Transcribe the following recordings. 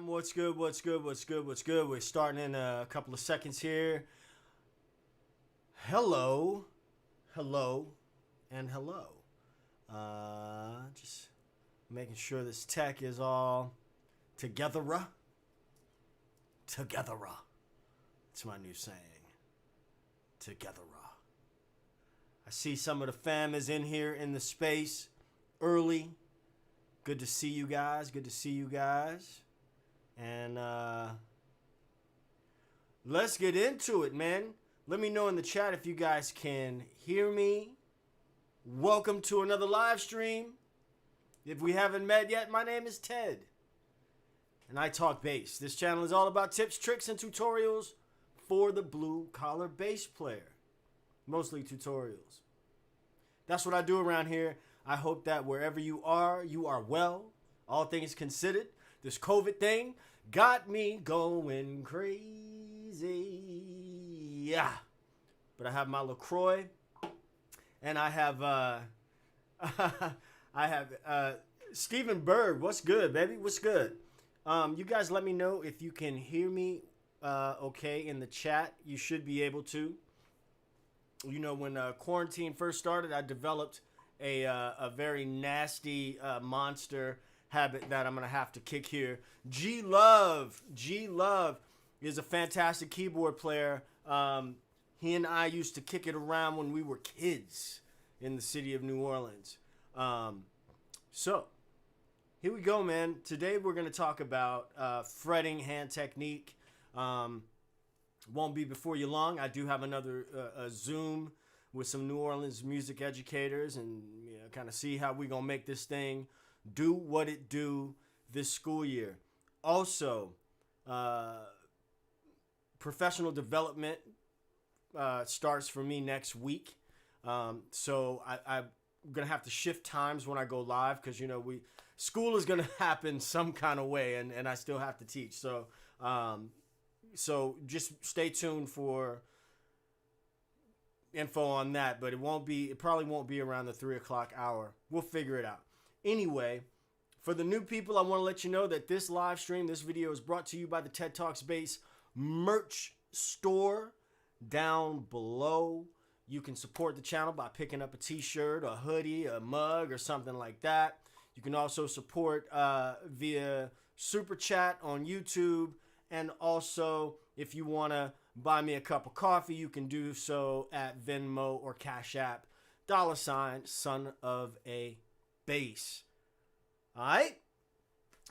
What's good? What's good? What's good? What's good? We're starting in a couple of seconds here. Hello, hello, and hello. Just making sure this tech is all together. Together. It's my new saying. Together. I see some of the fam is in here in the space early. Good to see you guys. Good to see you guys. And let's get into it, man. Let me know in the chat if you guys can hear me. Welcome to another live stream. If we haven't met yet, my name is Ted. And I talk bass. This channel is all about tips, tricks, and tutorials for the blue-collar bass player. Mostly tutorials. That's what I do around here. I hope that wherever you are well. All things considered. This COVID thing got me going crazy. Yeah. But I have my LaCroix. And I have Stephen Bird. What's good, baby? What's good? You guys let me know if you can hear me okay in the chat. You should be able to. You know, when quarantine first started, I developed a very nasty monster habit that I'm going to have to kick here. G-Love is a fantastic keyboard player. He and I used to kick it around when we were kids in the city of New Orleans. So, here we go, man. Today we're going to talk about fretting hand technique. Won't be before you long. I do have another Zoom with some New Orleans music educators and kind of see how we're going to make this thing do what it do this school year. Also, professional development starts for me next week. So I'm going to have to shift times when I go live because, school is going to happen some kind of way and I still have to teach. So, so just stay tuned for info on that, but it probably won't be around the 3 o'clock hour. We'll figure it out. Anyway, for the new people, I want to let you know that this live stream, this video is brought to you by the TED Talks Bass merch store down below. You can support the channel by picking up a t-shirt, a hoodie, a mug, or something like that. You can also support via Super Chat on YouTube. And also, if you want to buy me a cup of coffee, you can do so at Venmo or CashApp, $ son of a bass. All right?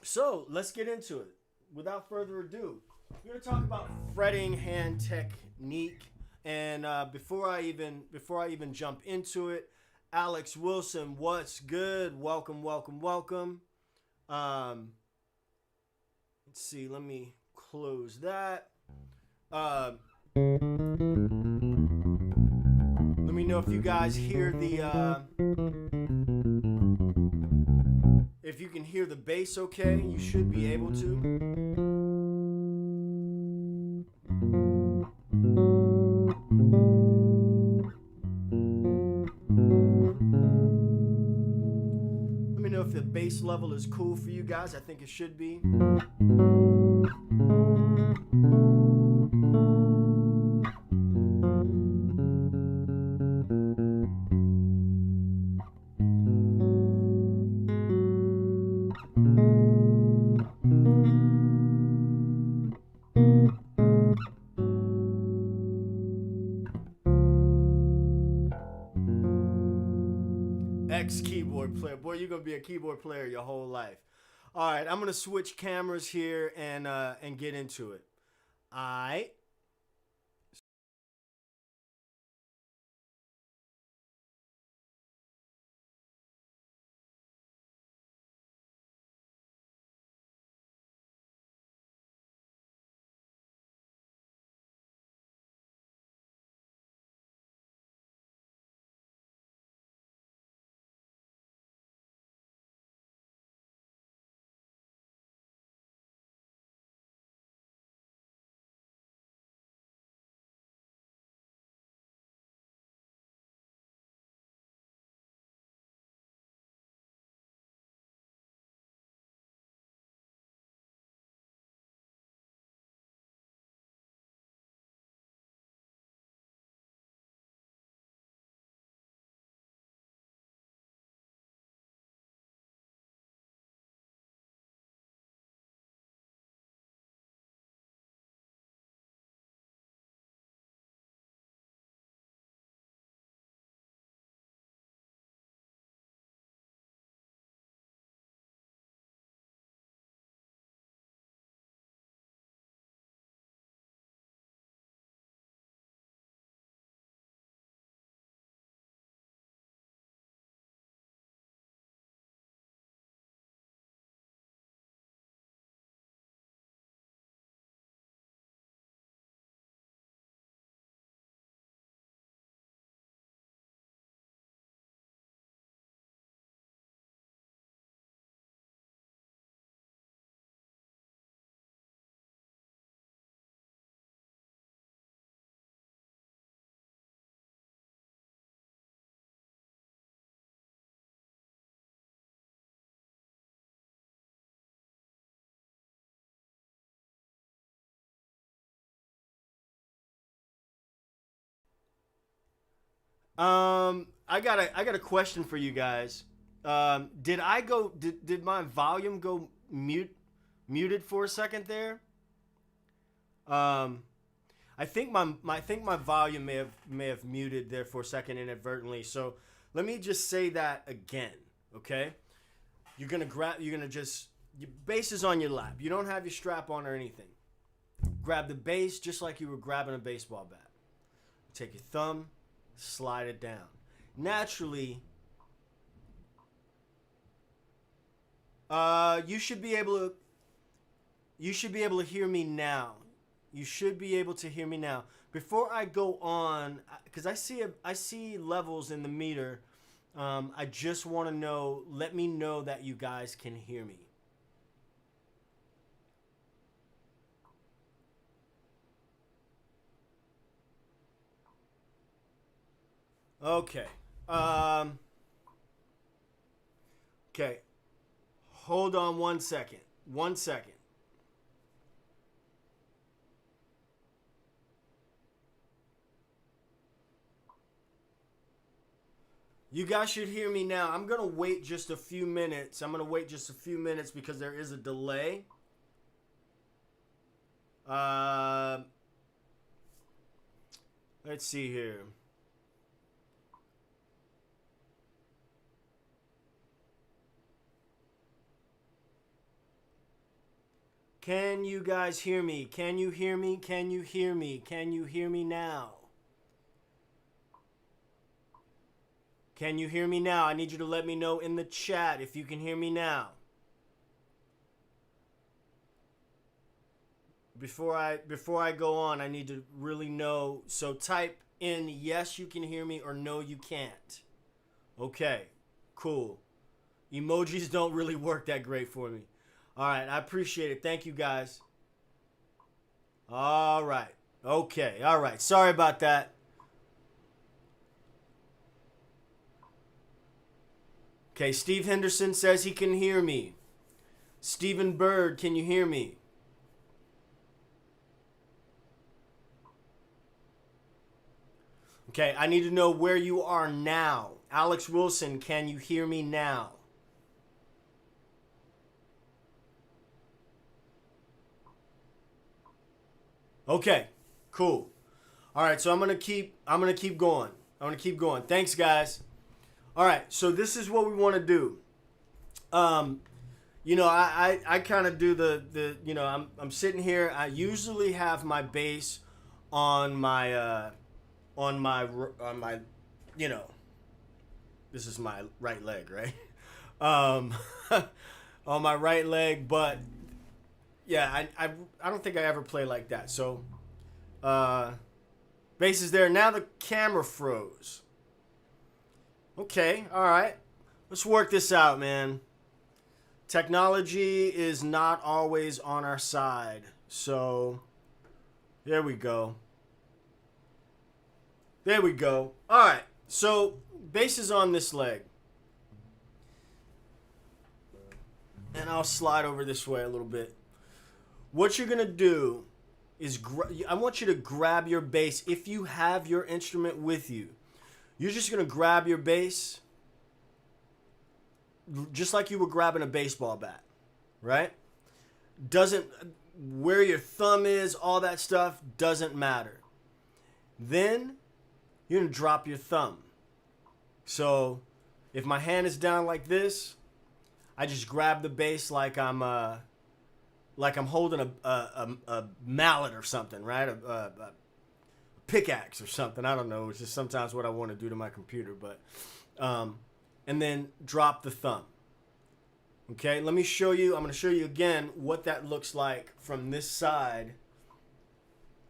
So, let's get into it. Without further ado, we're going to talk about fretting hand technique. And before I even jump into it, Alex Wilson, what's good? Welcome, welcome, welcome. Let's see. Let me close that. Let me know if you guys hear the if you can hear the bass. Okay, you should be able to. If the bass level is cool for you guys, I think it should be. Ex-keyboard player. Boy, you're going to be a keyboard player your whole life. All right, I'm going to switch cameras here and get into it. All right. I got a question for you guys. Did my volume go muted for a second there? Um, I think my volume may have muted there for a second inadvertently. So let me just say that again, okay? You're gonna just your bass is on your lap. You don't have your strap on or anything. Grab the bass just like you were grabbing a baseball bat. Take your thumb, slide it down. Naturally, you should be able to hear me now. You should be able to hear me now. Before I go on, because I see levels in the meter. I just want to know. Let me know that you guys can hear me. Okay. Okay. Hold on 1 second. 1 second. You guys should hear me now. I'm going to wait just a few minutes. Because there is a delay. Let's see here. Can you guys hear me? Can you hear me? Can you hear me? Can you hear me now? Can you hear me now? I need you to let me know in the chat if you can hear me now. Before I go on, I need to really know. So type in yes, you can hear me, or no, you can't. Okay, cool. Emojis don't really work that great for me. All right, I appreciate it. Thank you, guys. All right. Okay, all right. Sorry about that. Okay, Steve Henderson says he can hear me. Stephen Bird, can you hear me? Okay, I need to know where you are now. Alex Wilson, can you hear me now? Okay, cool. All right, so I'm gonna keep going. Thanks, guys. All right, so this is what we want to do. You know, I kind of do the you know, I'm sitting here. I usually have my bass on my you know, this is my right leg, right? On my right leg, but yeah, I don't think I ever play like that. So, bass is there. Now the camera froze. Okay, all right. Let's work this out, man. Technology is not always on our side. So, there we go. There we go. All right. So, bass is on this leg. And I'll slide over this way a little bit. What you're going to do is I want you to grab your bass. If you have your instrument with you, you're just going to grab your bass just like you were grabbing a baseball bat, right? Where your thumb is, all that stuff doesn't matter. Then you're going to drop your thumb. So if my hand is down like this, I just grab the bass like I'm holding a mallet or something, right? A pickaxe or something. I don't know. It's just sometimes what I want to do to my computer. But and then drop the thumb. Okay, let me show you. I'm going to show you again what that looks like from this side.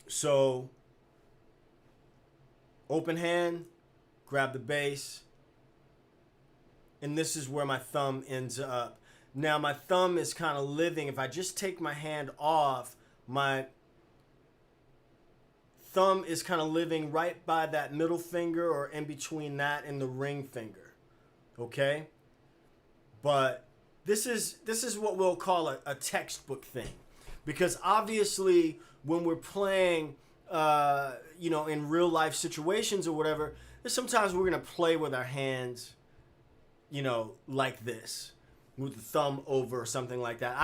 So open hand, grab the bass, and this is where my thumb ends up. Now my thumb is kind of living. If I just take my hand off, my thumb is kind of living right by that middle finger or in between that and the ring finger. Okay? But this is what we'll call a textbook thing. Because obviously when we're playing you know, in real life situations or whatever, sometimes we're going to play with our hands, you know, like this, with the thumb over or something like that.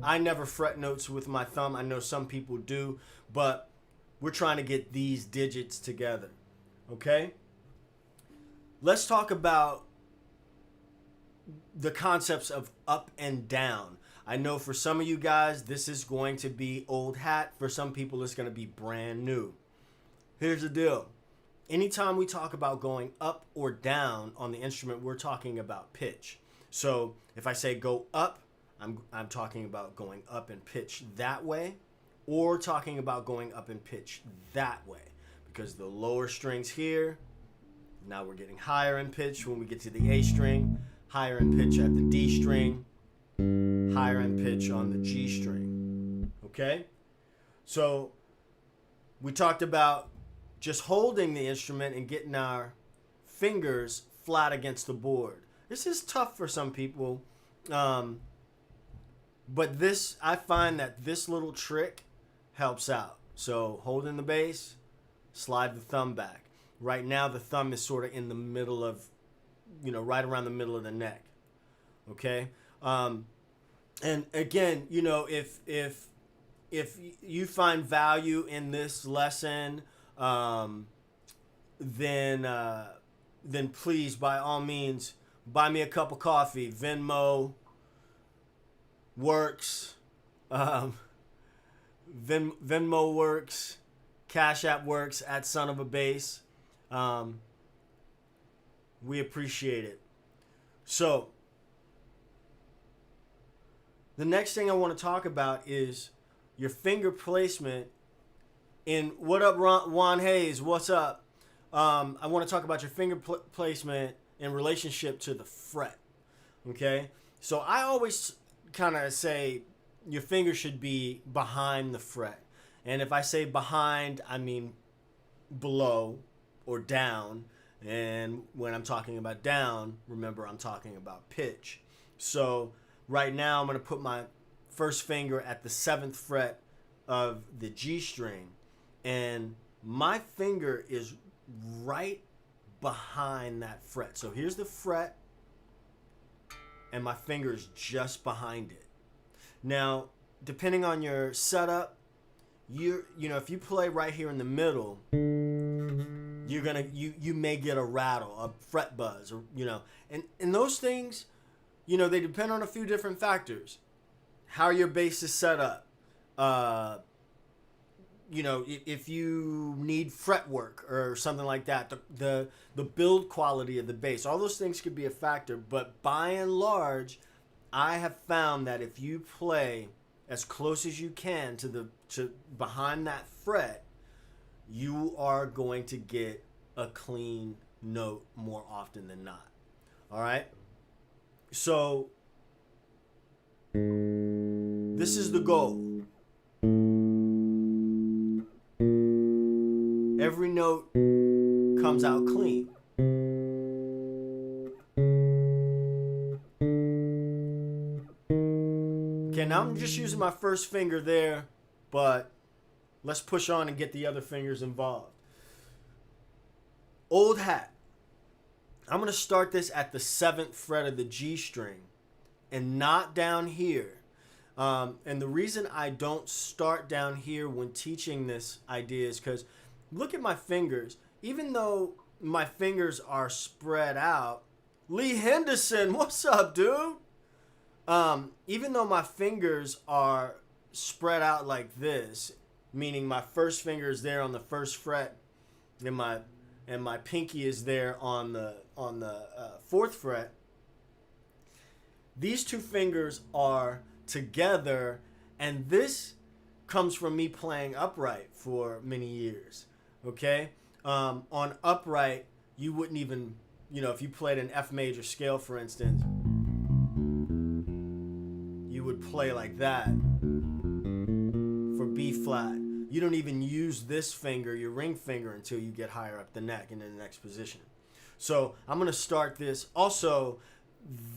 I never fret notes with my thumb. I know some people do, but we're trying to get these digits together. Okay? Let's talk about the concepts of up and down. I know for some of you guys, this is going to be old hat. For some people, it's going to be brand new. Here's the deal. Anytime we talk about going up or down on the instrument, we're talking about pitch. So if I say go up, I'm talking about going up in pitch that way, or talking about going up in pitch that way. Because the lower strings here, now we're getting higher in pitch when we get to the A string, higher in pitch at the D string, higher in pitch on the G string. Okay? So we talked about just holding the instrument and getting our fingers flat against the board. This is tough for some people. But I find that this little trick helps out. So holding the bass, slide the thumb back. Right now the thumb is sort of in the middle of right around the middle of the neck. Okay. And again, if you find value in this lesson, then please, by all means, buy me a cup of coffee. Venmo works. Venmo works. CashApp works at SONOFABASS. We appreciate it. So, the next thing I want to talk about is your finger placement in what up, Juan Hayes? What's up? I want to talk about your finger placement in relationship to the fret. Okay? So I always kind of say your finger should be behind the fret. And if I say behind, I mean below or down. And when I'm talking about down, remember I'm talking about pitch. So right now I'm going to put my first finger at the 7th fret of the G string. And my finger is right behind that fret. So here's the fret, and my finger is just behind it. Now, depending on your setup, if you play right here in the middle, you may get a rattle, a fret buzz, or and those things, they depend on a few different factors. How your bass is set up. If you need fret work or something like that, the build quality of the bass, all those things could be a factor. But by and large, I have found that if you play as close as you can to behind that fret, you are going to get a clean note more often than not. All right? So this is the goal. Every note comes out clean. Okay, now I'm just using my first finger there, but let's push on and get the other fingers involved. Old hat. I'm going to start this at the 7th fret of the G string and not down here. And the reason I don't start down here when teaching this idea is because look at my fingers. Even though my fingers are spread out, Lee Henderson, what's up, dude? Even though my fingers are spread out like this, meaning my first finger is there on the 1st fret, and my pinky is there on the 4th fret. These two fingers are together, and this comes from me playing upright for many years. Okay, on upright, you wouldn't even, if you played an F major scale, for instance, you would play like that for B flat. You don't even use this finger, your ring finger, until you get higher up the neck and in the next position. So I'm going to start this. Also,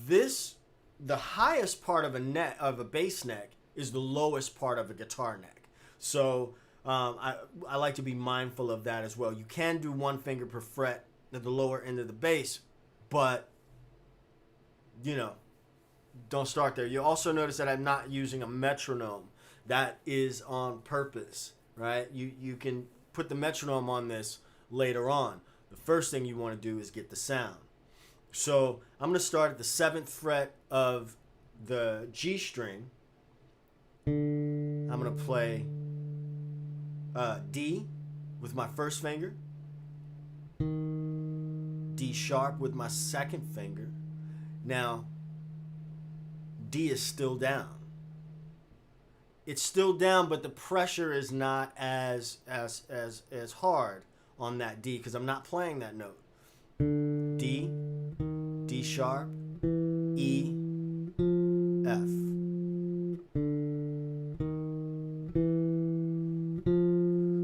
the highest part of a bass neck is the lowest part of a guitar neck. So I like to be mindful of that as well. You can do one finger per fret at the lower end of the bass, but don't start there. You also notice that I'm not using a metronome. That is on purpose, right? You can put the metronome on this later on. The first thing you want to do is get the sound. So I'm going to start at the 7th fret of the G string. I'm going to play D with my first finger, D sharp with my 2nd finger. Now, D is still down. It's still down, but the pressure is not as hard on that D because I'm not playing that note. D, D sharp, E, F.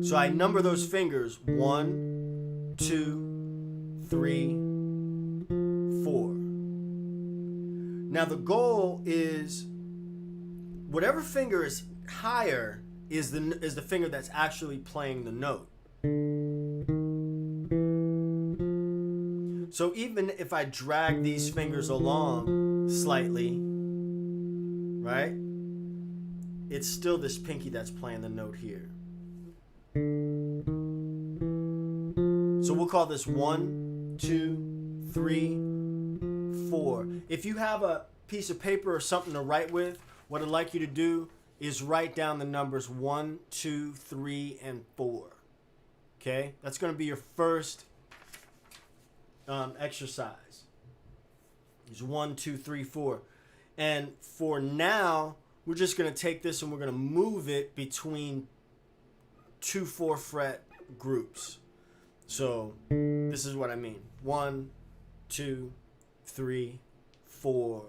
So I number those fingers 1, 2, 3, 4. Now the goal is whatever finger is higher is the finger that's actually playing the note. So even if I drag these fingers along slightly, right, it's still this pinky that's playing the note here. So we'll call this 1, 2, 3, 4. If you have a piece of paper or something to write with, what I'd like you to do is write down the numbers 1, 2, 3, and 4. Okay? That's going to be your first exercise. It's 1, 2, 3, 4. And for now, we're just going to take this and we're going to move it between 2 4-fret groups. So this is what I mean. 1, 2, 3, 4.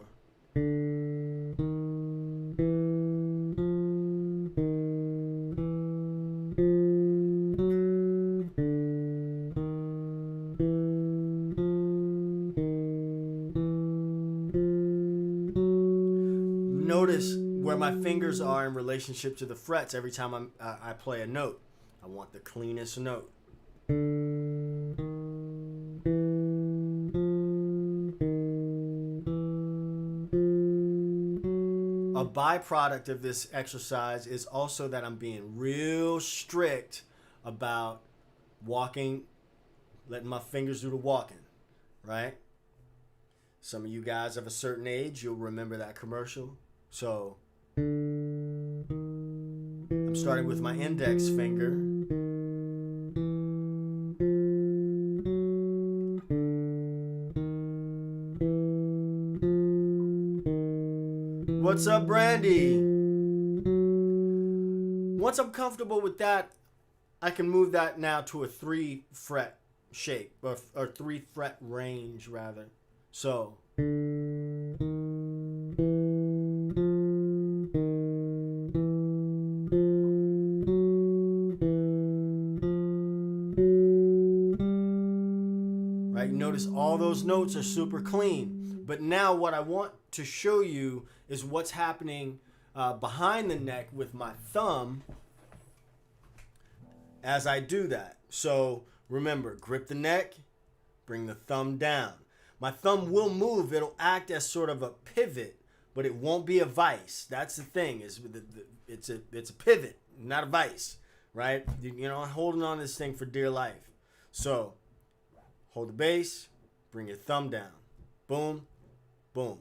Notice where my fingers are in relationship to the frets every time I play a note. I want the cleanest note. A byproduct of this exercise is also that I'm being real strict about walking, letting my fingers do the walking, right? Some of you guys of a certain age, you'll remember that commercial. So I'm starting with my index finger. What's up, Brandy? Once I'm comfortable with that, I can move that now to a 3-fret shape, or 3-fret range, rather. So. Right, notice all those notes are super clean. But now what I want to show you is what's happening behind the neck with my thumb as I do that. So remember, grip the neck, bring the thumb down. My thumb will move. It'll act as sort of a pivot, but it won't be a vice. That's the thing. It's a pivot, not a vice, right? You know, I'm holding on to this thing for dear life. So hold the bass, bring your thumb down. Boom, boom.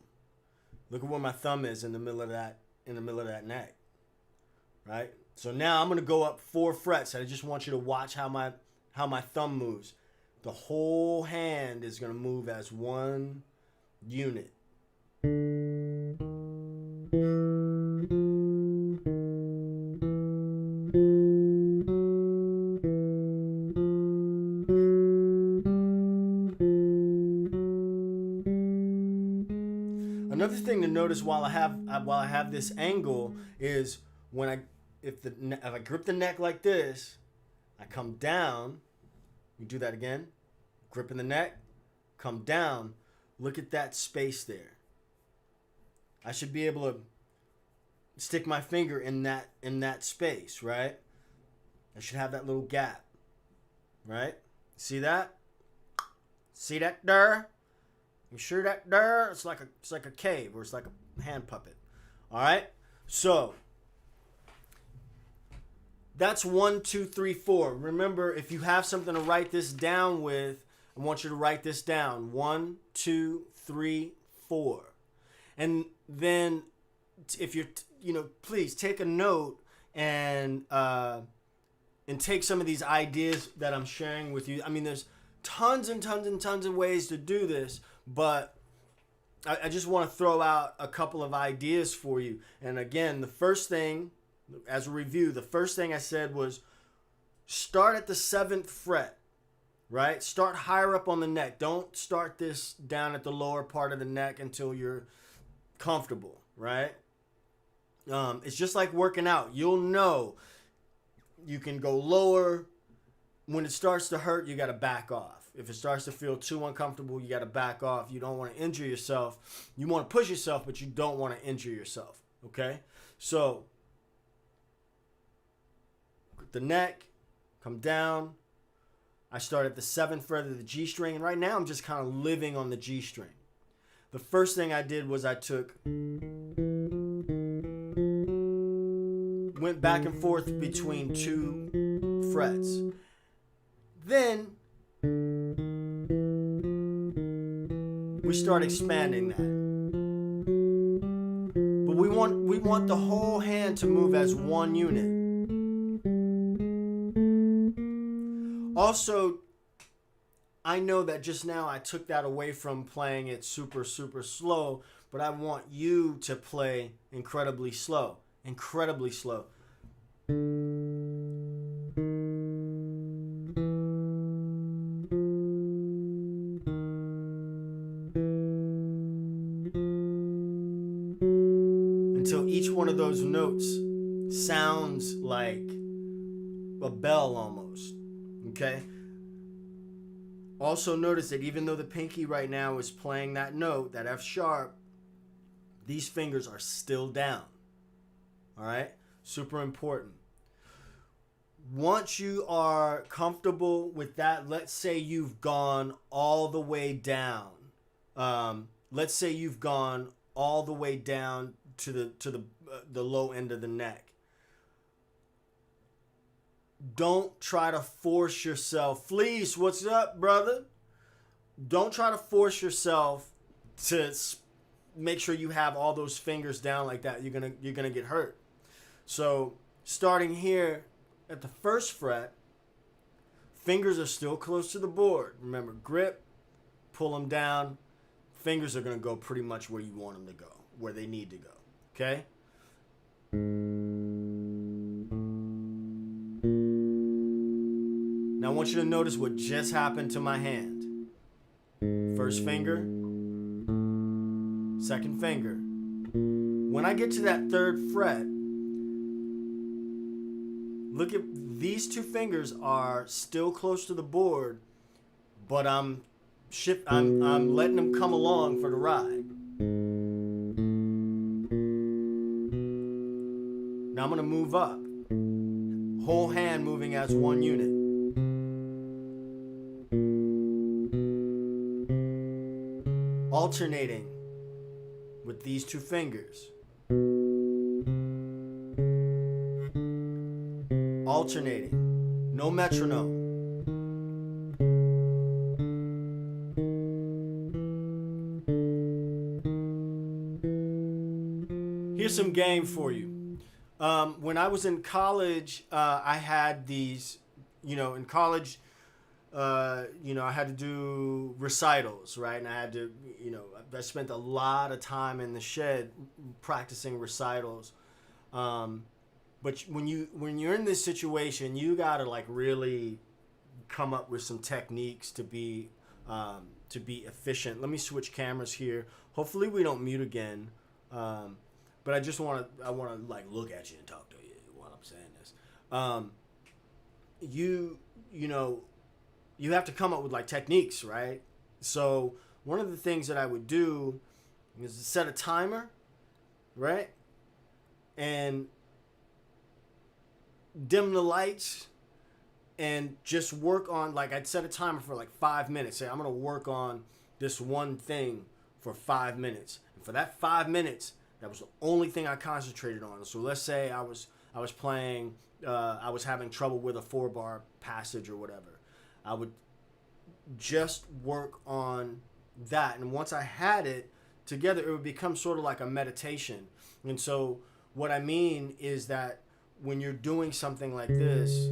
Look at where my thumb is in the middle of that neck, right? So now I'm gonna go up 4 frets. I just want you to watch how my thumb moves. The whole hand is gonna move as one unit. Another thing to notice while I have this angle is if I grip the neck like this, I come down. You do that again. Gripping the neck, come down. Look at that space there. I should be able to stick my finger in that space, right? I should have that little gap, right? See that? See that there? You sure that there? It's like a cave, or it's like a hand puppet. All right. So that's 1, 2, 3, 4. Remember, if you have something to write this down with, I want you to write this down. 1, 2, 3, 4. And then if you're, please take a note and take some of these ideas that I'm sharing with you. I mean, there's tons and tons and tons of ways to do this, but I just want to throw out a couple of ideas for you. And again, the first thing, as a review, the first thing I said was start at the 7th fret, right? Start higher up on the neck. Don't start this down at the lower part of the neck until you're comfortable, right? It's just like working out. You'll know you can go lower. When it starts to hurt, you got to back off. If it starts to feel too uncomfortable, you got to back off. You don't want to injure yourself. You want to push yourself, but you don't want to injure yourself, okay? So the neck, come down. I start at the 7th fret of the G string, and right now I'm just kind of living on the G string. The first thing I did was I went back and forth between 2 frets. Then we start expanding that. But we want the whole hand to move as one unit. Also, I know that just now I took that away from playing it super, super slow, but I want you to play incredibly slow. Incredibly slow. Until each one of those notes sounds like a bell almost. Okay? Also notice that even though the pinky right now is playing that note, that F sharp, these fingers are still down. All right? Super important. Once you are comfortable with that, let's say you've gone all the way down. Let's say you've gone all the way down to the low end of the neck. Don't try to force yourself. Fleece, what's up, brother? Don't try to force yourself to make sure you have all those fingers down like that. You're gonna get hurt. So starting here at the 1st fret, fingers are still close to the board. Remember, grip, pull them down. Fingers are gonna go pretty much where you want them to go, where they need to go. Okay? Now I want you to notice what just happened to my hand. 1st finger, 2nd finger. When I get to that 3rd fret, look at these 2 fingers are still close to the board, but I'm letting them come along for the ride. Now I'm going to move up. Whole hand moving as one unit. Alternating with these 2 fingers. Alternating. No metronome. Here's some game for you. When I was in college, I had these, in college, I had to do recitals, right? And I had to, I spent a lot of time in the shed practicing recitals. But when you're in this situation, you gotta like really come up with some techniques to be efficient. Let me switch cameras here. Hopefully we don't mute again. But I want to like look at you and talk to you while I'm saying this. You have to come up with like techniques, right? So one of the things that I would do is set a timer, right? And dim the lights and just work on, like I'd set a timer for like 5 minutes. Say I'm going to work on this one thing for 5 minutes. And for that 5 minutes, that was the only thing I concentrated on. So let's say I was playing, I was having trouble with a 4-bar passage or whatever. I would just work on that. And once I had it together, it would become sort of like a meditation. And so what I mean is that when you're doing something like this,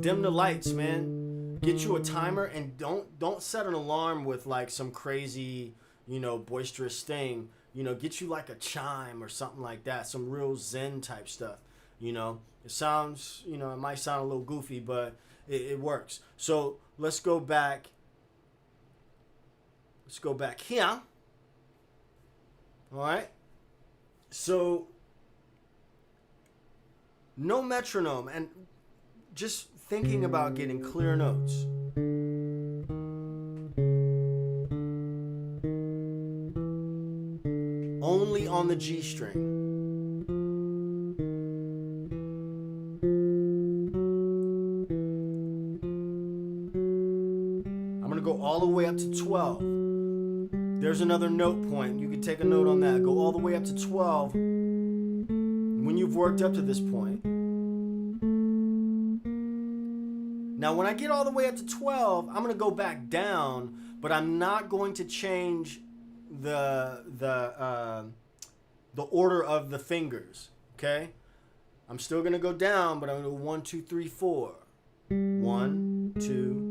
dim the lights, man. Get you a timer and don't set an alarm with like some crazy, boisterous thing. Get you like a chime or something like that, some real Zen type stuff. It sounds, it might sound a little goofy, but it works. So let's go back. Let's go back here. All right. So no metronome and just thinking about getting clear notes. Only on the G string. going to go all the way up to 12. There's another note point. You can take a note on that. Go all the way up to 12 when you've worked up to this point. Now, when I get all the way up to 12, I'm going to go back down, but I'm not going to change the order of the fingers, okay? I'm still going to go down, but I'm going to go 1, 2, 3, 4. 1, 2.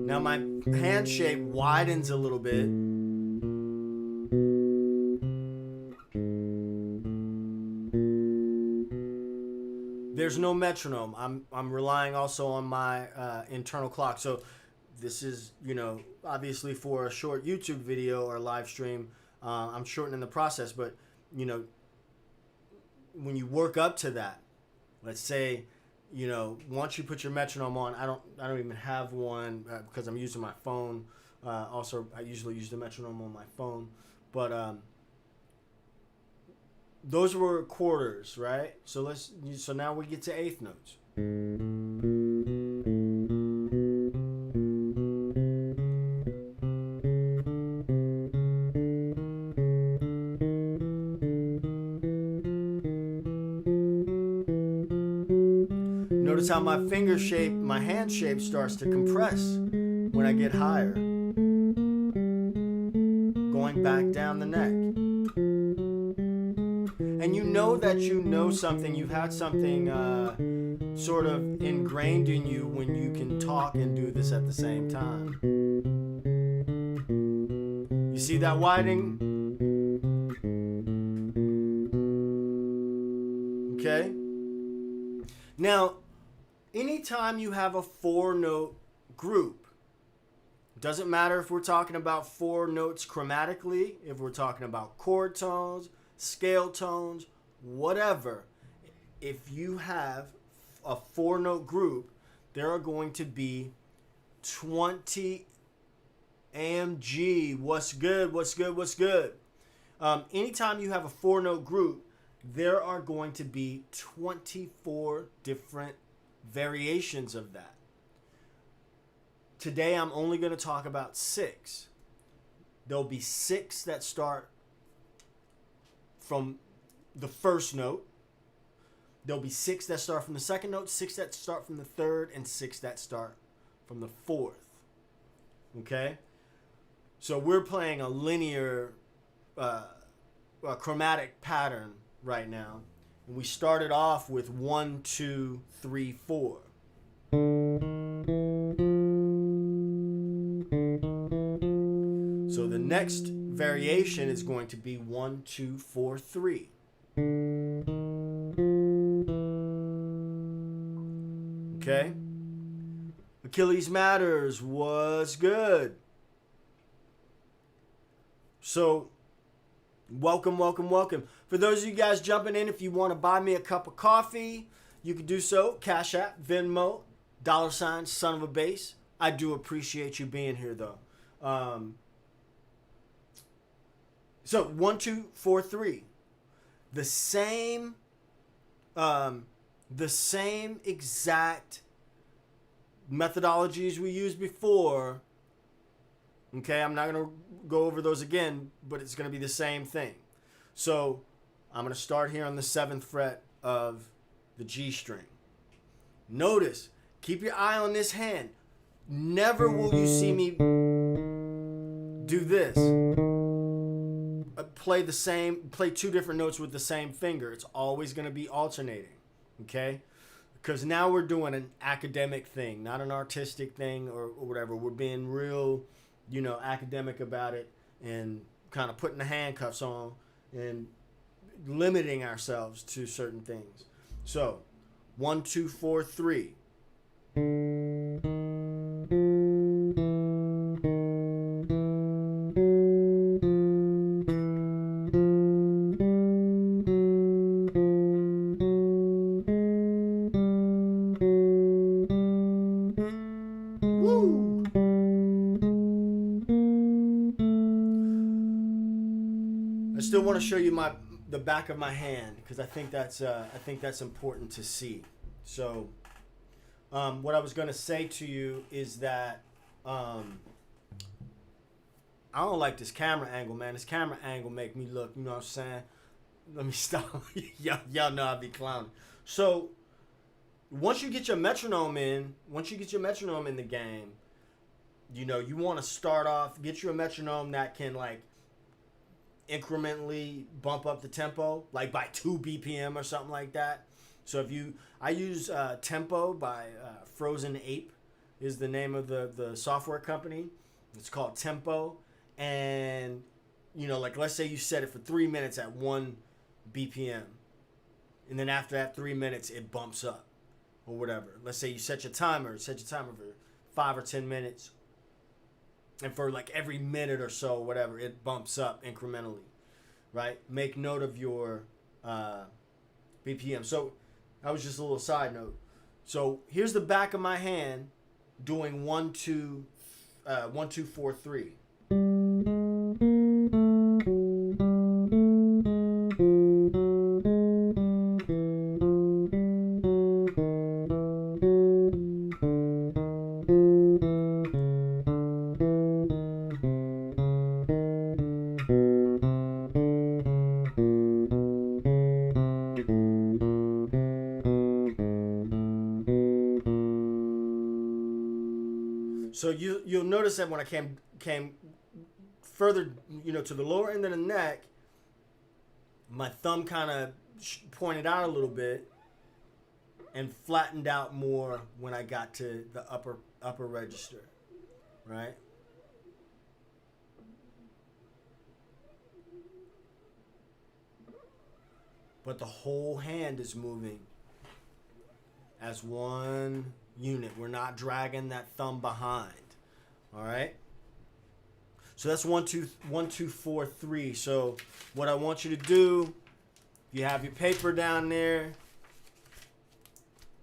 Now my hand shape widens a little bit. There's no metronome. I'm relying also on my internal clock. So this is, you know, obviously for a short YouTube video or live stream, I'm shortening the process. But, you know, when you work up to that, let's say, you know, once you put your metronome on, I don't even have one because I'm using my phone. Also, I usually use the metronome on my phone. But those were quarters, right? So now we get to eighth notes. Notice how my finger shape, my hand shape starts to compress when I get higher. Going back down the neck. And you know that you know something, you've had something sort of ingrained in you when you can talk and do this at the same time. You see that widening? Okay? Now, anytime you have a 4-note group, doesn't matter if we're talking about 4 notes chromatically, if we're talking about chord tones, scale tones, whatever. If you have a 4-note group, there are going to be 20 AMG. What's good? What's good? What's good? Anytime you have a 4-note group, there are going to be 24 different variations of that. Today, I'm only going to talk about 6. There'll be 6 that start from the first note. There'll be 6 that start from the second note, 6 that start from the third, and 6 that start from the fourth. Okay? So we're playing a linear chromatic pattern right now. And we started off with 1, 2, 3, 4. So the next variation is going to be 1, 2, 4, 3. Okay? Achilles Matters was good. So, welcome, welcome, welcome. For those of you guys jumping in, if you want to buy me a cup of coffee, you can do so. CashApp, Venmo, $ son of a bass. I do appreciate you being here, though. So 1, 2, 4, 3. The same exact methodologies we used before. Okay, I'm not going to go over those again, but it's going to be the same thing. So I'm going to start here on the 7th fret of the G string. Notice, keep your eye on this hand. Never will you see me do this. Play 2 different notes with the same finger. It's always going to be alternating. Okay? Because now we're doing an academic thing, not an artistic thing or whatever. We're being real, you know, academic about it and kind of putting the handcuffs on and limiting ourselves to certain things. So, 1, 2, 4, 3. still want to show you the back of my hand because I think that's important to see. So, what I was gonna say to you is that I don't like this camera angle, man. This camera angle make me look, you know what I'm saying? Let me stop. y'all know I be clowning. So, once you get your metronome in the game, you know, you want to start off, get you a metronome that can like incrementally bump up the tempo, like by 2 BPM or something like that. So I use Tempo by Frozen Ape is the name of the software company. It's called Tempo. And, you know, like let's say you set it for 3 minutes at 1 BPM. And then after that 3 minutes, it bumps up or whatever. Let's say you set your timer for 5 or 10 minutes. And for like every minute or so, whatever, it bumps up incrementally, right? Make note of your BPM. So that was just a little side note. So here's the back of my hand doing 1, 2, 1, 2, 4, 3. So you'll notice that when I came further, you know, to the lower end of the neck, my thumb kind of pointed out a little bit and flattened out more when I got to the upper register, right? But the whole hand is moving as one unit. We're not dragging that thumb behind. All right. So that's 1, 2, 1, 2, 4, 3. So what I want you to do, you have your paper down there.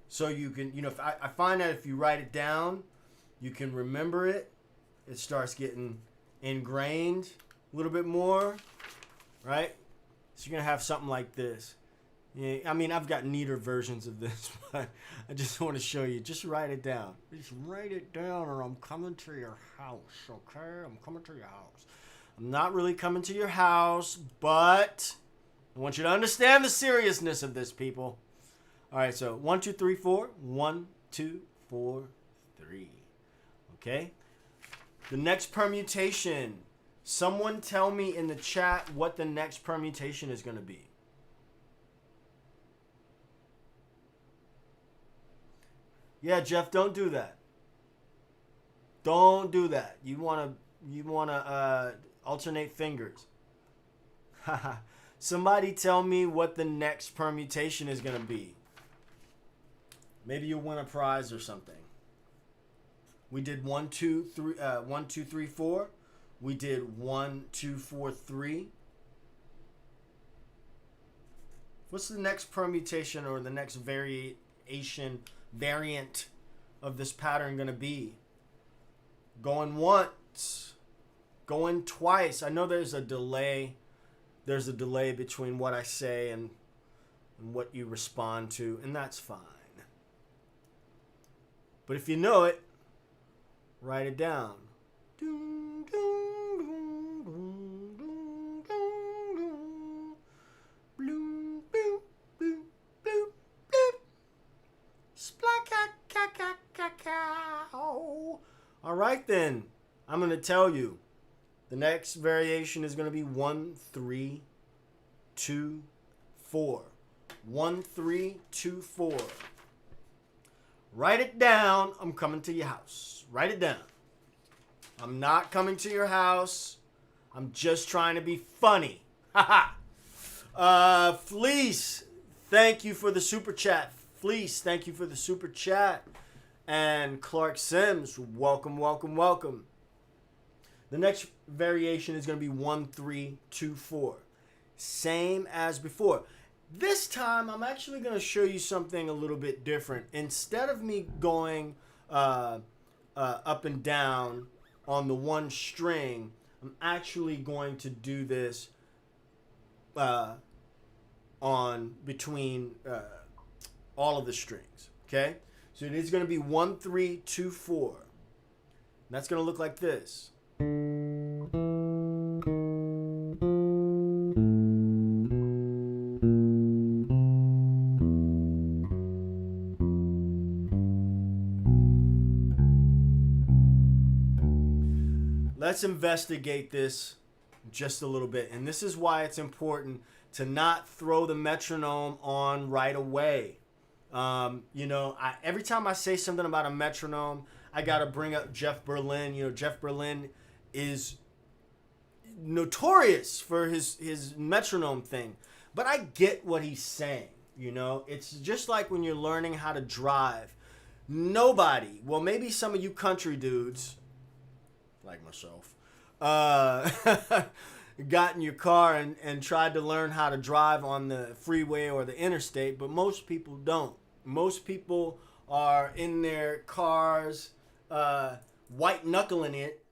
So you can, you know, if I find that if you write it down, you can remember it. It starts getting ingrained a little bit more, right? So you're gonna have something like this. Yeah, I mean, I've got neater versions of this, but I just want to show you. Just write it down. Just write it down or I'm coming to your house, okay? I'm coming to your house. I'm not really coming to your house, but I want you to understand the seriousness of this, people. All right, so 1, 2, 3, 4. 1, 2, 4, 3. Okay? The next permutation. Someone tell me in the chat what the next permutation is going to be. Yeah, Jeff, don't do that. Don't do that. You wanna alternate fingers. Somebody tell me what the next permutation is gonna be. Maybe you'll win a prize or something. We did 1, 2, 3, 1, 2, 3, 4. We did 1, 2, 4, 3. What's the next permutation or the next variant of this pattern going to be? Going once, going twice. I know there's a delay. There's a delay between what I say and what you respond to, and that's fine. But if you know it, write it down. All right, then. I'm going to tell you. The next variation is going to be 1, 3, 2, 4. 1, 3, 2, 4. Write it down. I'm coming to your house. Write it down. I'm not coming to your house. I'm just trying to be funny. Fleece, thank you for the super chat. Fleece, thank you for the super chat. And Clark Sims, welcome, welcome, welcome. The next variation is going to be 1, 3, 2, 4. Same as before. This time, I'm actually going to show you something a little bit different. Instead of me going up and down on the one string, I'm actually going to do this on between all of the strings. Okay, so it is going to be 1 3 2 4. That's going to look like this. Let's investigate this just a little bit. And this is why it's important to not throw the metronome on right away. Every time I say something about a metronome, I got to bring up Jeff Berlin. Jeff Berlin is notorious for his metronome thing. But I get what he's saying. It's just like when you're learning how to drive. Nobody, well, maybe some of you country dudes, like myself, got in your car and tried to learn how to drive on the freeway or the interstate, but most people don't. Most people are in their cars, white knuckling it,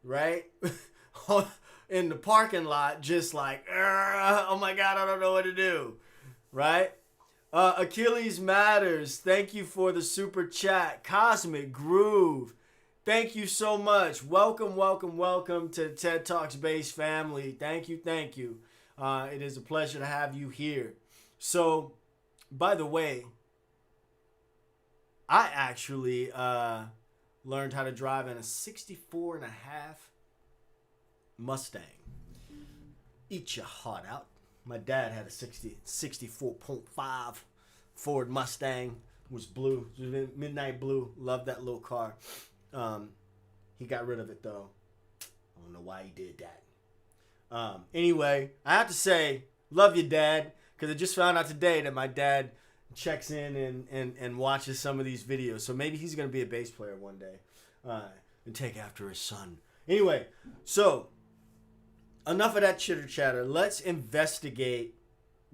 right? In the parking lot, just like, oh my God, I don't know what to do, right? Achilles Matters, thank you for the super chat. Cosmic Groove, thank you so much. Welcome, welcome, welcome to TED Talks Bass family. Thank you, thank you. It is a pleasure to have you here. So, by the way, I actually learned how to drive in a 64 and a half Mustang. Eat your heart out. My dad had a 64.5 Ford Mustang. It was blue. It was midnight blue. Loved that little car. He got rid of it, though. I don't know why he did that. Anyway, I have to say, love you, Dad, because I just found out today that my dad checks in and watches some of these videos. So maybe he's going to be a bass player one day and take after his son. Anyway, so enough of that chitter chatter. Let's investigate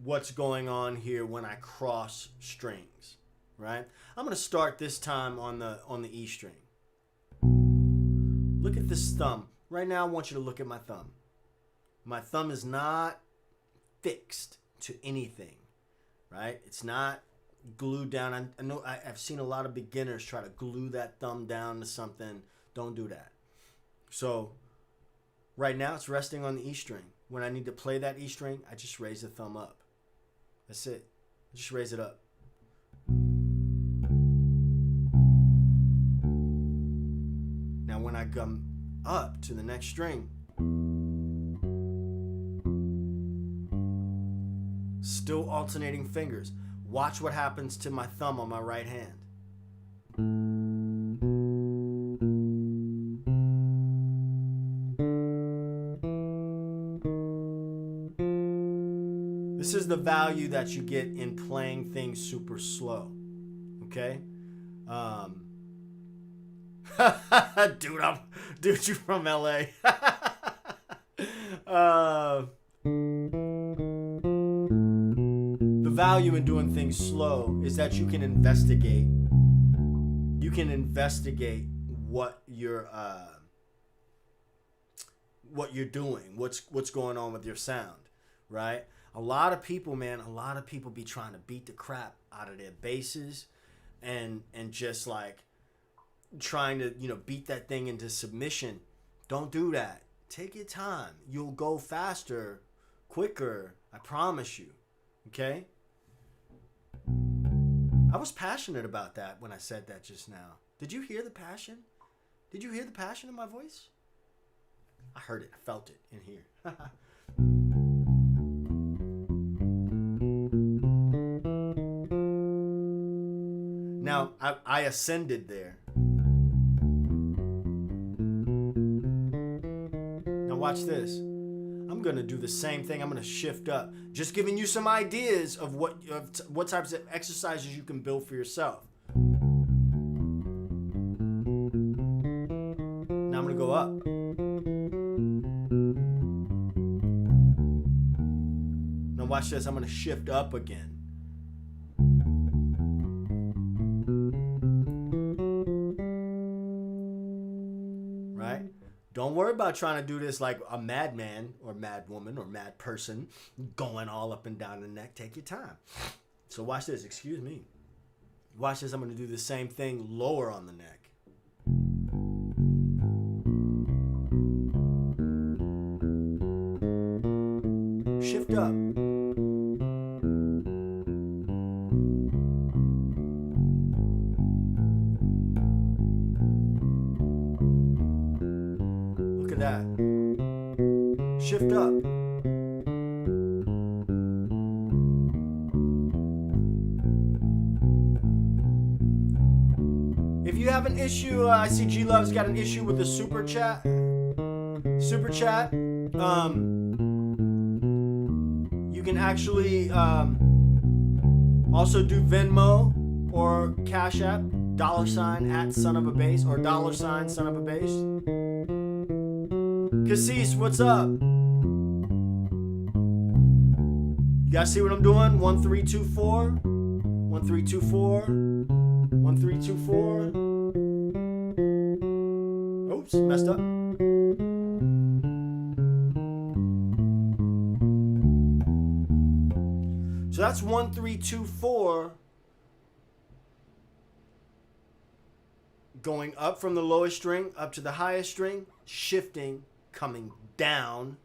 what's going on here when I cross strings, right? I'm going to start this time on the E string. Look at this thumb. Right now I want you to look at my thumb. My thumb is not fixed to anything, right? It's not glued down. I know I've seen a lot of beginners try to glue that thumb down to something. Don't do that. So right now it's resting on the E string. When I need to play that E string, I just raise the thumb up. That's it. Just raise it up. Now when I come up to the next string, still alternating fingers. Watch what happens to my thumb on my right hand. This is the value that you get in playing things super slow. Okay? Dude, you from LA. The value in doing things slow is that you can investigate. You can investigate what you're doing, what's going on with your sound, right? A lot of people be trying to beat the crap out of their basses and just like trying to, beat that thing into submission. Don't do that. Take your time. You'll go faster, quicker. I promise you. Okay? I was passionate about that when I said that just now. Did you hear the passion? Did you hear the passion in my voice? I heard it. I felt it in here. Now, I ascended there. Now watch this. I'm going to do the same thing. I'm going to shift up. Just giving you some ideas of what types of exercises you can build for yourself. Now I'm going to go up. Now watch this. I'm going to shift up again. Right? Don't worry about trying to do this like a madman or mad woman or mad person going all up and down the neck. Take your time. So watch this. Excuse me. Watch this. I'm going to do the same thing lower on the neck. Shift up. Look at that. Shift up. If you have an issue, I see G Love's got an issue with the super chat. Super chat. You can actually also do Venmo or CashApp, $ at son of a bass or $ son of a bass. Cassis, what's up? You guys see what I'm doing? 1 3 2 4, 1 3 2 4, 1 3 2 4. Oops, messed up. So that's 1 3 2 4. Going up from the lowest string up to the highest string, shifting, coming down,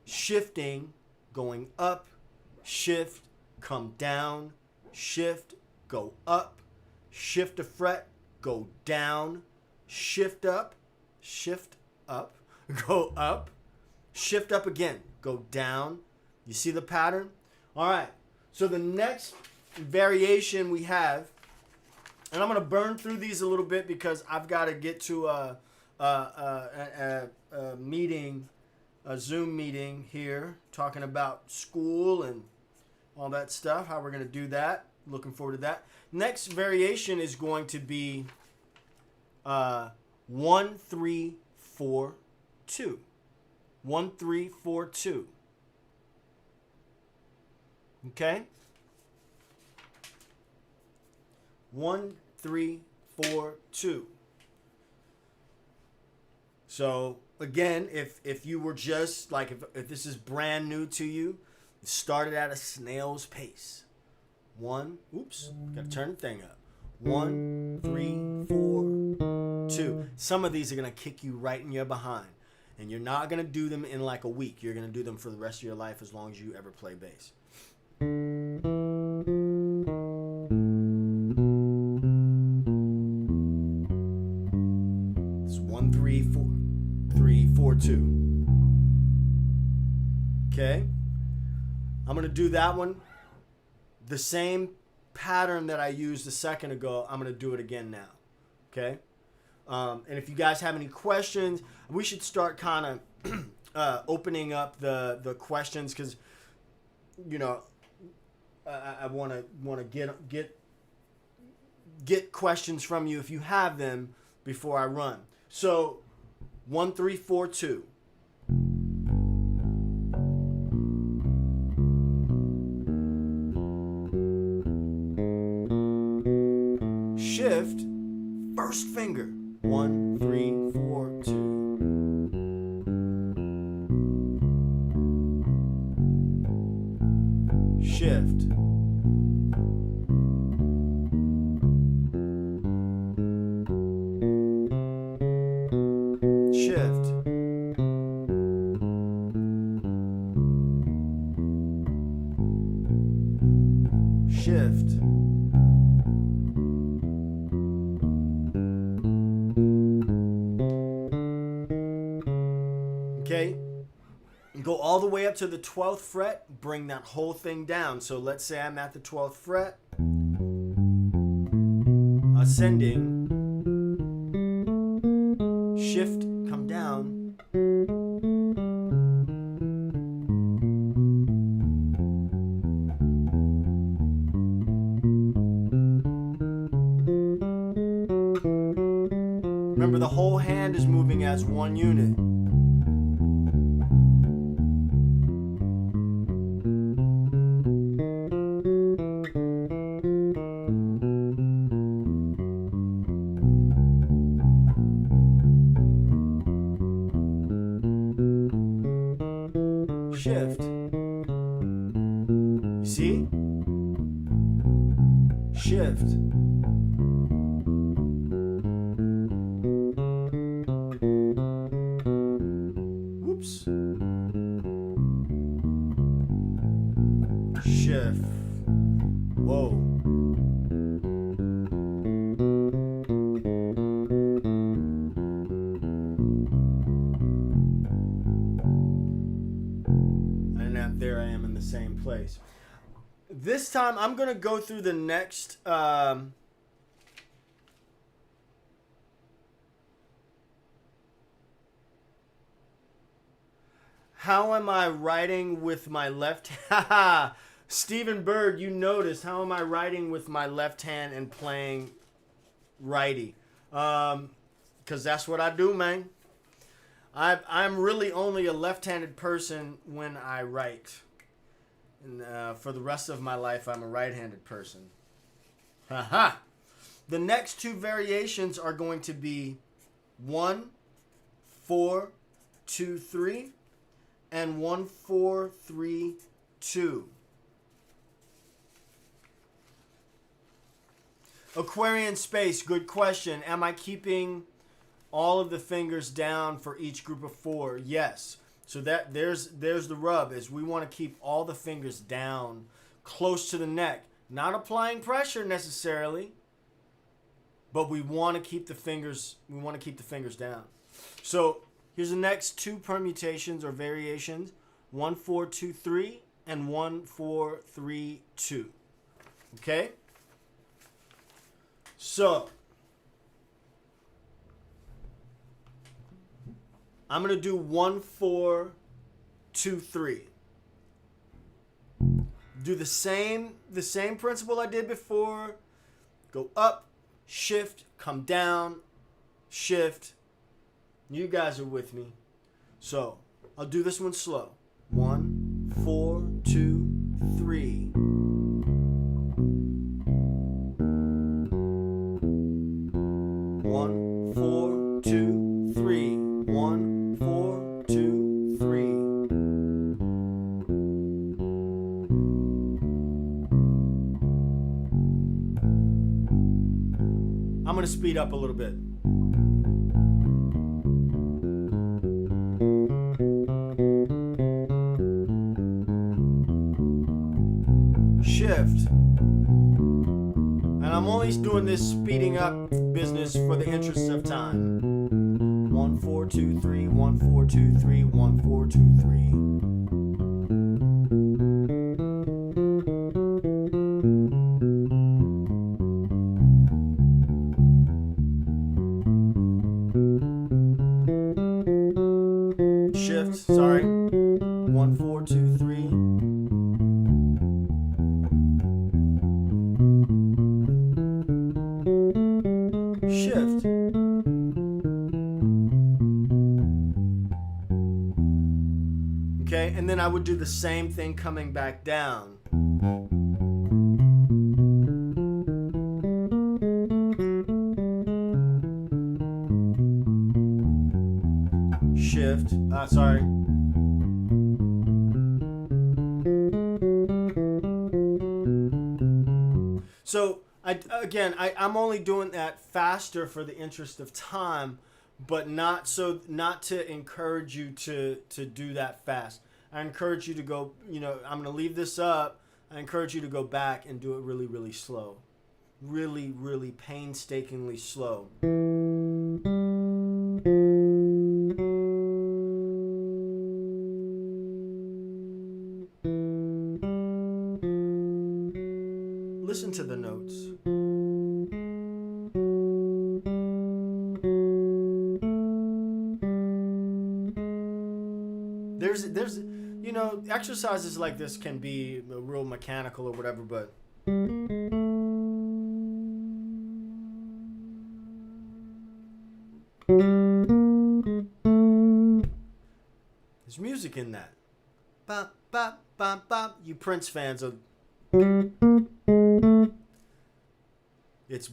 shifting, going up, shift, come down, shift, go up, shift a fret, go down, shift up, go up, shift up again, go down. You see the pattern? All right. So the next variation we have, and I'm going to burn through these a little bit because I've got to get to a meeting, a Zoom meeting here, talking about school and all that stuff, how we're going to do that. Looking forward to that. Next variation is going to be 1 3 4 2. 1 3 4 2. Okay? 1 3 4 2. So again, if you were just like if this is brand new to you, it started at a snail's pace. Gotta turn the thing up. 1 3 4 2. Some of these are gonna kick you right in your behind. And you're not gonna do them in like a week. You're gonna do them for the rest of your life as long as you ever play bass. It's 1 3 4 3 4 2. Okay, I'm gonna do that one the same pattern that I used a second ago. I'm gonna do it again now. Okay, and if you guys have any questions, we should start kind of opening up the questions, because you know I want to get questions from you if you have them before I run. So 1 3 4 2. Shift, first finger. 1 3 4 2. Shift. Shift. Shift. Okay, go all the way up to the 12th fret, bring that whole thing down. So let's say I'm at the 12th fret, ascending, shift, come down, remember the whole hand is moving as one unit. shift. You see? Shift. Whoops. Shift. Whoa. And there I am in the same place. This time I'm going to go through the next how am I writing with my left hand? Stephen Bird, you noticed. How am I writing with my left hand and playing righty? Because that's what I do, man. I'm really only a left-handed person when I write. And for the rest of my life, I'm a right-handed person. Haha. The next two variations are going to be 1, 4, 2, 3, and 1, 4, 3, 2. Aquarian Space, good question. Am I keeping all of the fingers down for each group of 4? Yes. So there's the rub, is we want to keep all the fingers down close to the neck. Not applying pressure necessarily, but we want to keep the fingers down. So here's the next two permutations or variations. 1, 4, 2, 3 and 1, 4, 3, 2. Okay? So I'm going to do 1, 4, 2, 3. Do the same principle I did before. Go up, shift, come down, shift. You guys are with me. So I'll do this one slow. 1, 4, 2, 3. 1, 4, 2, 3. 1, 4, 2, 3. I'm going to speed up a little bit. Shift. And I'm only doing this speeding up business for the interest of time. 1, 4, 2, 3, 1, 4, 2, 3, 1, 4, 2, 3. Shift, sorry. 1, 4, 2, 3. Shift. Okay, and then I would do the same thing coming back down. Shift. Sorry. So I'm only doing that faster for the interest of time, but not to encourage you to do that fast. I encourage you to go, I'm going to leave this up. I encourage you to go back and do it really, really slow. Really, really painstakingly slow. Listen to the notes. There's exercises like this can be real mechanical or whatever, but there's music in that. Bop, bop, bop, bop. You Prince fans are... It's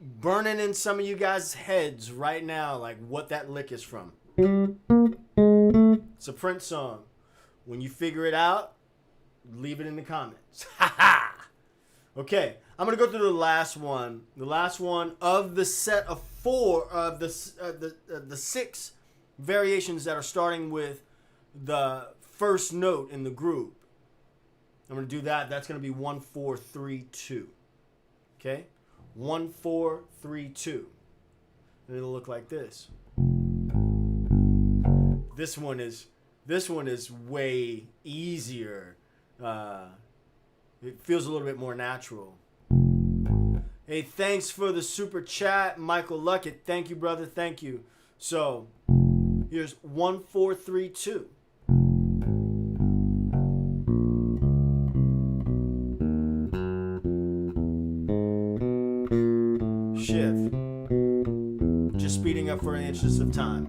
burning in some of you guys' heads right now, like what that lick is from. It's a Prince song. When you figure it out, leave it in the comments. Okay, I'm gonna go through the last one. The last one of the set of 4 of the 6 variations that are starting with the first note in the group. I'm gonna do that. That's gonna be 1 4 3 2. Okay, 1 4 3 2. And it'll look like this. This one is way easier. It feels a little bit more natural. Hey, thanks for the super chat, Michael Luckett. Thank you, brother. Thank you. So here's 1 4 3 2. Shift. Just speeding up for an inches of time.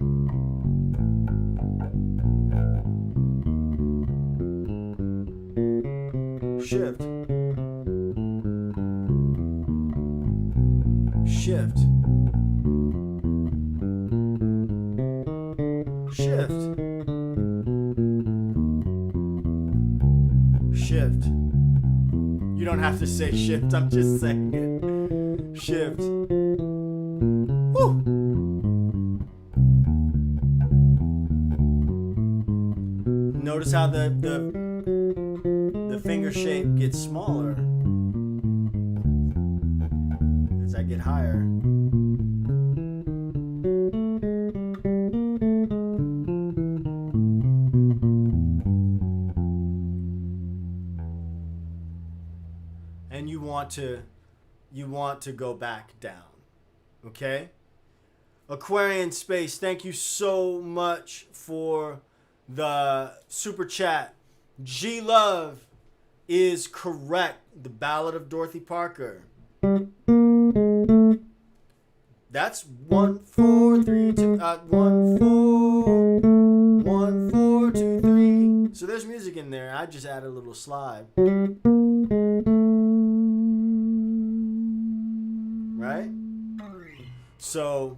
Shift. Shift. Shift. Shift. You don't have to say shift, I'm just saying it. Shift. Woo! Notice how the finger shape gets smaller as I get higher. And you want to go back down. Okay? Aquarian Space, thank you so much for the super chat. G Love is correct. The Ballad of Dorothy Parker. That's 1 4 3 2. 1 4 1 4 2 3. So there's music in there. I just add a little slide. Right? So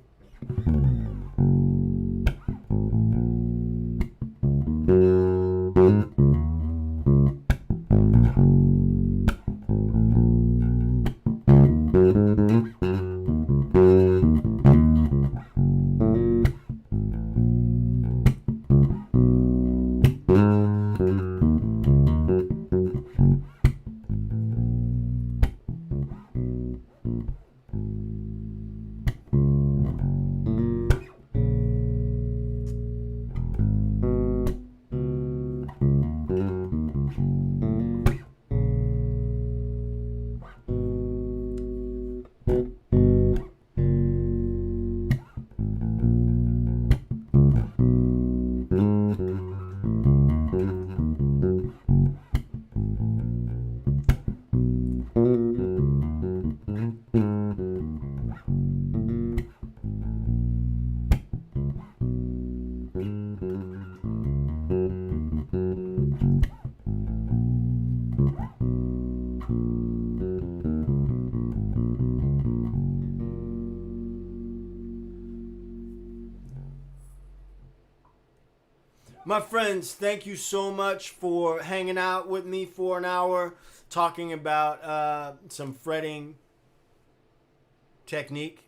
my friends, thank you so much for hanging out with me for an hour, talking about some fretting technique.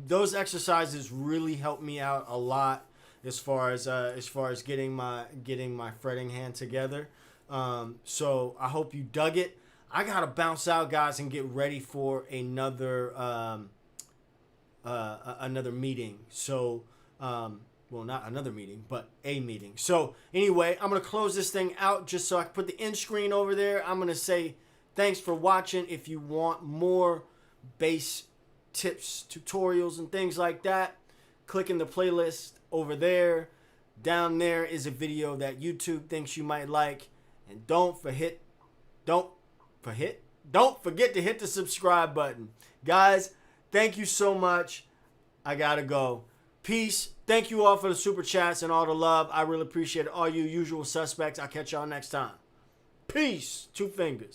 Those exercises really helped me out a lot as far as getting my fretting hand together. So I hope you dug it. I gotta bounce out, guys, and get ready for another meeting. So. Well, not another meeting, but a meeting. So anyway, I'm going to close this thing out just so I can put the end screen over there. I'm going to say thanks for watching. If you want more bass tips, tutorials, and things like that, click in the playlist over there. Down there is a video that YouTube thinks you might like. And don't forget to hit the subscribe button. Guys, thank you so much. I got to go. Peace. Thank you all for the super chats and all the love. I really appreciate it. All you usual suspects. I'll catch y'all next time. Peace. 2 fingers.